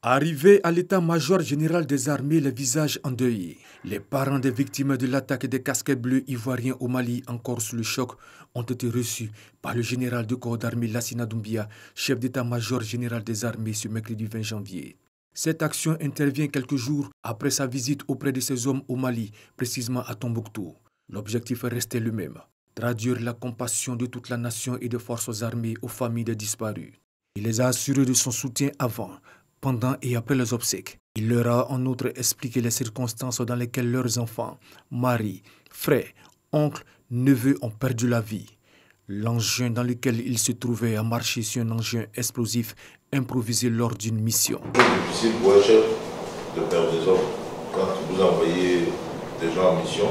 Arrivés à l'état-major général des armées, les visages endeuillés, les parents des victimes de l'attaque des casquettes bleues ivoiriens au Mali, encore sous le choc, ont été reçus par le général de corps d'armée Lassina Doumbia, chef d'état-major général des armées, ce mercredi 20 janvier. Cette action intervient quelques jours après sa visite auprès de ses hommes au Mali, précisément à Tombouctou. L'objectif est resté le même, traduire la compassion de toute la nation et des forces armées aux familles des disparus. Il les a assurés de son soutien avant, pendant et après les obsèques. Il leur a en outre expliqué les circonstances dans lesquelles leurs enfants, maris, frères, oncles, neveux ont perdu la vie. L'engin dans lequel ils se trouvaient a marché sur un engin explosif improvisé lors d'une mission. C'est difficile pour un chef de perdre des hommes. Quand vous envoyez des gens en mission,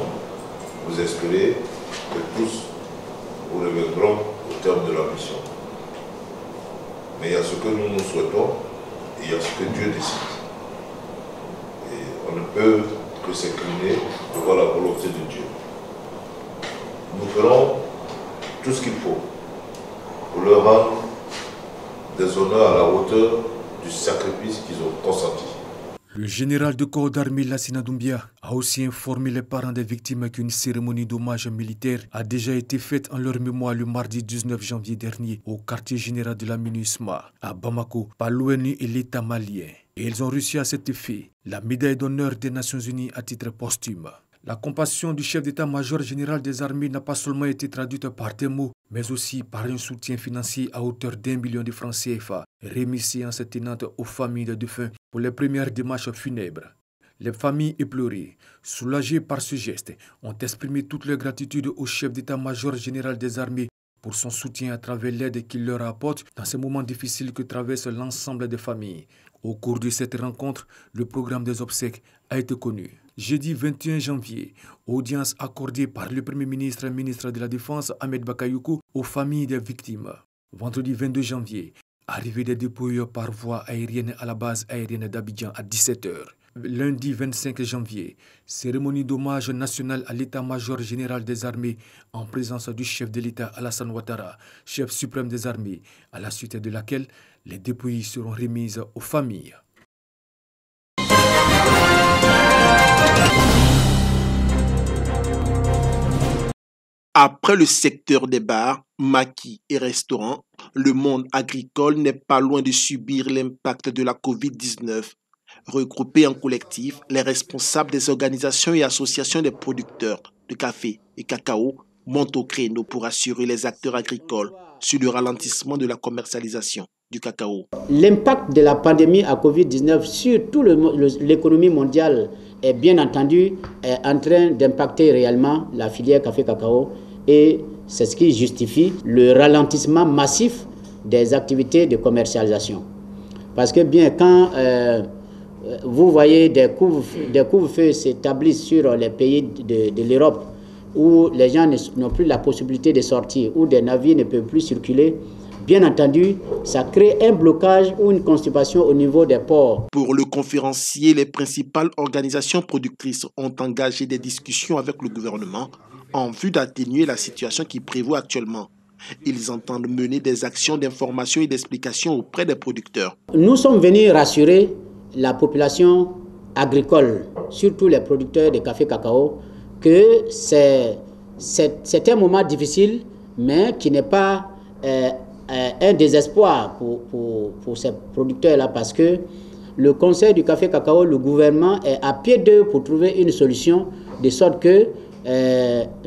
vous espérez que tous vous reviendront au terme de la mission. Mais il y a ce que nous souhaitons et il y a ce que Dieu décide. Et on ne peut que s'incliner devant la volonté de Dieu. Nous ferons tout ce qu'il faut pour leur rendre des honneurs à la hauteur du sacrifice qu'ils ont consenti. Le général de corps d'armée Lassina Doumbia a aussi informé les parents des victimes qu'une cérémonie d'hommage militaire a déjà été faite en leur mémoire le mardi 19 janvier dernier au quartier général de la MINUSMA à Bamako par l'ONU et l'État malien. Et ils ont reçu à cet effet la médaille d'honneur des Nations Unies à titre posthume. La compassion du chef d'état-major général des armées n'a pas seulement été traduite par des mots, mais aussi par un soutien financier à hauteur d'1 million de francs CFA, remis séance tenante aux familles des défunts pour les premières démarches funèbres. Les familles éplorées, soulagées par ce geste, ont exprimé toute leur gratitude au chef d'état-major général des armées pour son soutien à travers l'aide qu'il leur apporte dans ces moments difficiles que traversent l'ensemble des familles. Au cours de cette rencontre, le programme des obsèques a été connu. Jeudi 21 janvier, audience accordée par le Premier ministre et ministre de la Défense Ahmed Bakayoko aux familles des victimes. Vendredi 22 janvier, arrivée des dépouilles par voie aérienne à la base aérienne d'Abidjan à 17 h. Lundi 25 janvier, cérémonie d'hommage national à l'état-major général des armées en présence du chef de l'État Alassane Ouattara, chef suprême des armées, à la suite de laquelle les dépouilles seront remises aux familles. Après le secteur des bars, maquis et restaurants, le monde agricole n'est pas loin de subir l'impact de la Covid-19. Regroupés en collectif, les responsables des organisations et associations des producteurs de café et cacao montent au créneau pour assurer les acteurs agricoles sur le ralentissement de la commercialisation du cacao. L'impact de la pandémie à Covid-19 sur toute l'économie mondiale est bien entendu en train d'impacter réellement la filière café-cacao et c'est ce qui justifie le ralentissement massif des activités de commercialisation. Parce que bien quand vous voyez des couvre-feux s'établissent sur les pays de l'Europe où les gens n'ont plus la possibilité de sortir, où des navires ne peuvent plus circuler, bien entendu, ça crée un blocage ou une constipation au niveau des ports. Pour le conférencier, les principales organisations productrices ont engagé des discussions avec le gouvernement en vue d'atténuer la situation qui prévaut actuellement. Ils entendent mener des actions d'information et d'explication auprès des producteurs. Nous sommes venus rassurer la population agricole, surtout les producteurs de café-cacao, que c'est un moment difficile, mais qui n'est pas un désespoir pour ces producteurs-là, parce que le Conseil du café-cacao, le gouvernement est à pied d'œuvre pour trouver une solution, de sorte que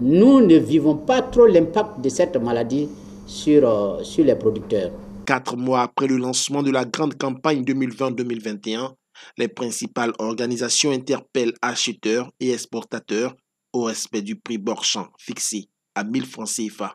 nous ne vivons pas trop l'impact de cette maladie sur les producteurs. 4 mois après le lancement de la grande campagne 2020-2021, les principales organisations interpellent acheteurs et exportateurs au respect du prix Borchamp fixé à 1000 francs CFA.